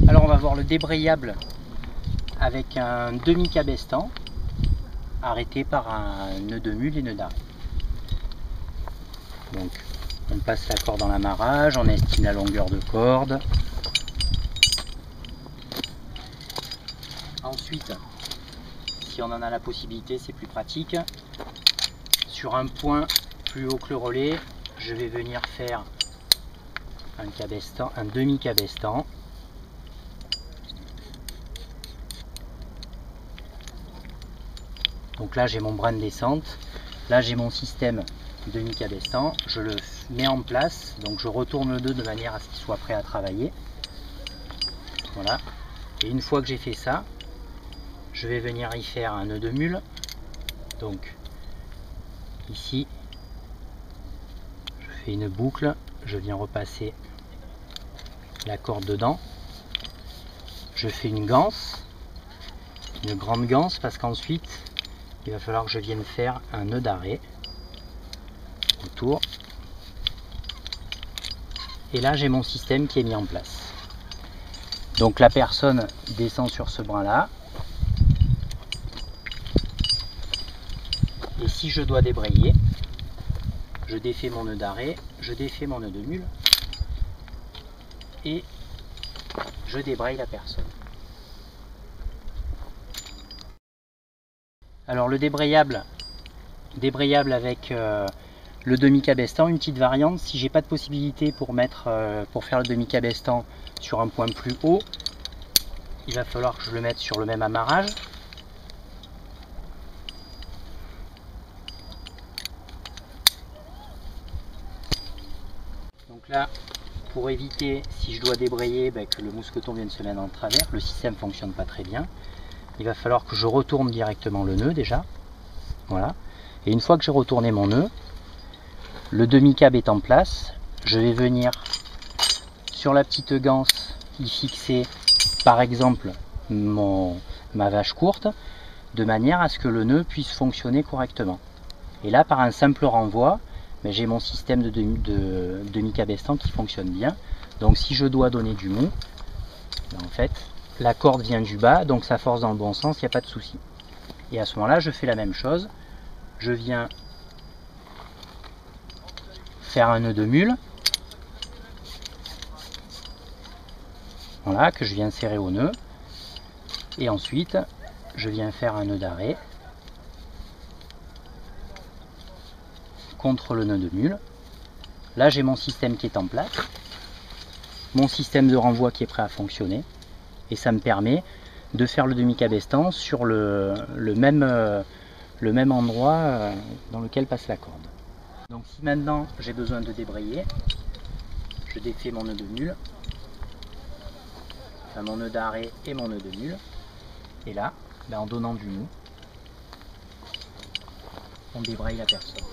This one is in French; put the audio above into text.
Alors on va voir le débrayable avec un demi-cabestan arrêté par un nœud de mule et nœud d'arrêt. Donc on passe la corde dans l'amarrage, on estime la longueur de corde. Ensuite, si on en a la possibilité, c'est plus pratique. Sur un point plus haut que le relais, je vais venir faire un demi-cabestan. Donc là j'ai mon brin de descente, là j'ai mon système demi-cabestan, je le mets en place, donc je retourne le nœud de manière à ce qu'il soit prêt à travailler. Voilà, et une fois que j'ai fait ça, je vais venir y faire un nœud de mule. Donc ici, je fais une boucle, je viens repasser la corde dedans, je fais une ganse, une grande ganse, parce qu'ensuite il va falloir que je vienne faire un nœud d'arrêt autour. Et là j'ai mon système qui est mis en place. Donc la personne descend sur ce brin là. Et si je dois débrayer, je défais mon nœud d'arrêt, je défais mon nœud de mule et je débraye la personne. Alors le débrayable avec le demi-cabestan, une petite variante, si j'ai pas de possibilité pour faire le demi-cabestan sur un point plus haut, il va falloir que je le mette sur le même amarrage. Donc là, pour éviter, si je dois débrayer, que le mousqueton vienne se mettre en travers, le système ne fonctionne pas très bien. Il va falloir que je retourne directement le nœud déjà. Voilà. Et une fois que j'ai retourné mon nœud, le demi-cab est en place, je vais venir sur la petite ganse y fixer par exemple ma vache courte, de manière à ce que le nœud puisse fonctionner correctement. Et là, par un simple renvoi, j'ai mon système de demi-cabestan qui fonctionne bien. Donc si je dois donner du mou, en fait, la corde vient du bas, donc ça force dans le bon sens, il n'y a pas de souci. Et à ce moment-là, je fais la même chose. Je viens faire un nœud de mule, voilà, que je viens serrer au nœud. Et ensuite, je viens faire un nœud d'arrêt contre le nœud de mule. Là, j'ai mon système qui est en place, mon système de renvoi qui est prêt à fonctionner. Et ça me permet de faire le demi-cabestan sur le même endroit dans lequel passe la corde. Donc si maintenant j'ai besoin de débrayer, je défais mon nœud de mule, enfin mon nœud d'arrêt et mon nœud de mule. Et là, en donnant du mou, on débraye la personne.